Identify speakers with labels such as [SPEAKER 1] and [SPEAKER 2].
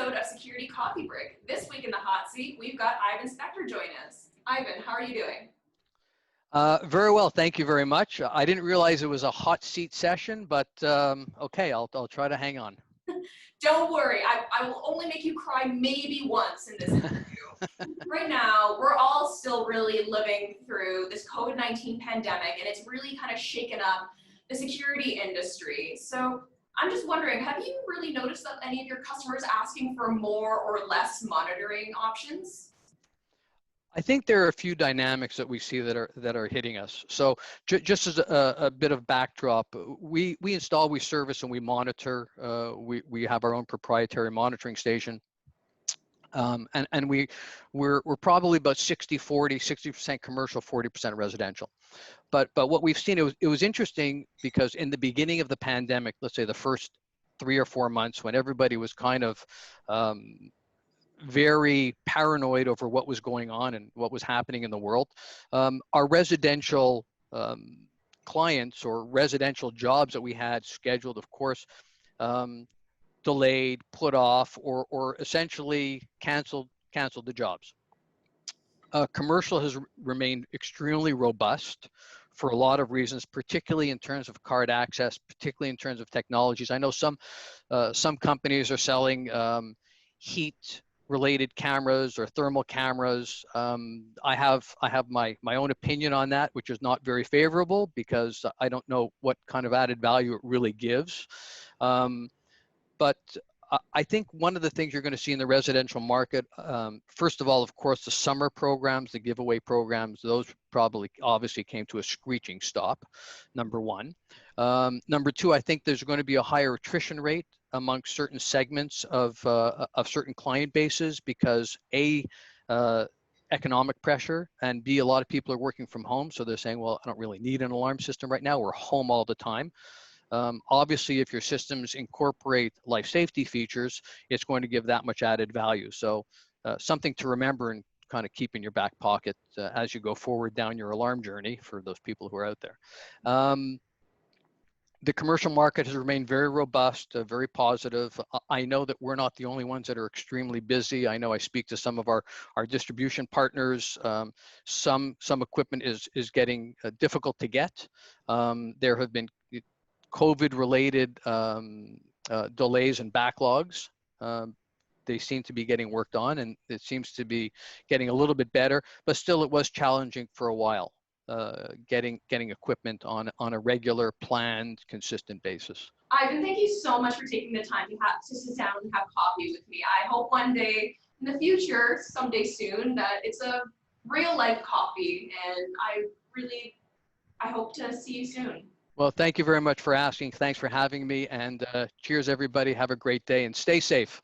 [SPEAKER 1] episode of Security Coffee Break. This week in the hot seat, we've got Ivan Spector joining us. Ivan, how are you doing?
[SPEAKER 2] Very well, thank you very much. I didn't realize it was a hot seat session, but okay, I'll try to hang on.
[SPEAKER 1] Don't worry, I will only make you cry maybe once in this interview. Right now, we're all still really living through this COVID-19 pandemic, and it's really kind of shaken up the security industry. So I'm just wondering, have you really noticed that any of your customers asking for more or less monitoring options?
[SPEAKER 2] I think there are a few dynamics that we see that are hitting us. So just as a bit of backdrop, we install, we service, and we monitor. We have our own proprietary monitoring station. And we're probably about 60-40, 60% commercial, 40% residential. But what we've seen, it was interesting because in the beginning of the pandemic, let's say the first 3 or 4 months, when everybody was kind of very paranoid over what was going on and what was happening in the world, our residential clients or residential jobs that we had scheduled, of course, delayed, put off, or essentially canceled the jobs. Commercial has remained extremely robust for a lot of reasons, particularly in terms of card access, particularly in terms of technologies. I know some companies are selling heat-related cameras or thermal cameras. I have my own opinion on that, which is not very favorable because I don't know what kind of added value it really gives. But I think one of the things you're going to see in the residential market, first of all, of course, the summer programs, the giveaway programs, those probably obviously came to a screeching stop, number one. Number two, I think there's going to be a higher attrition rate amongst certain segments of certain client bases because economic pressure, and B, a lot of people are working from home. So they're saying, well, I don't really need an alarm system right now. We're home all the time. Obviously, if your systems incorporate life safety features, it's going to give that much added value. So something to remember and kind of keep in your back pocket as you go forward down your alarm journey for those people who are out there. The commercial market has remained very robust, very positive. I know that we're not the only ones that are extremely busy. I know I speak to some of our distribution partners. Some equipment is getting difficult to get. There have been COVID-related delays and backlogs. They seem to be getting worked on, and it seems to be getting a little bit better, but still it was challenging for a while, getting equipment on a regular, planned, consistent basis.
[SPEAKER 1] Ivan, thank you so much for taking the time to sit down and have coffee with me. I hope one day in the future, someday soon, that it's a real life coffee, and I hope to see you soon.
[SPEAKER 2] Well, thank you very much for asking. Thanks for having me, and cheers, everybody. Have a great day and stay safe.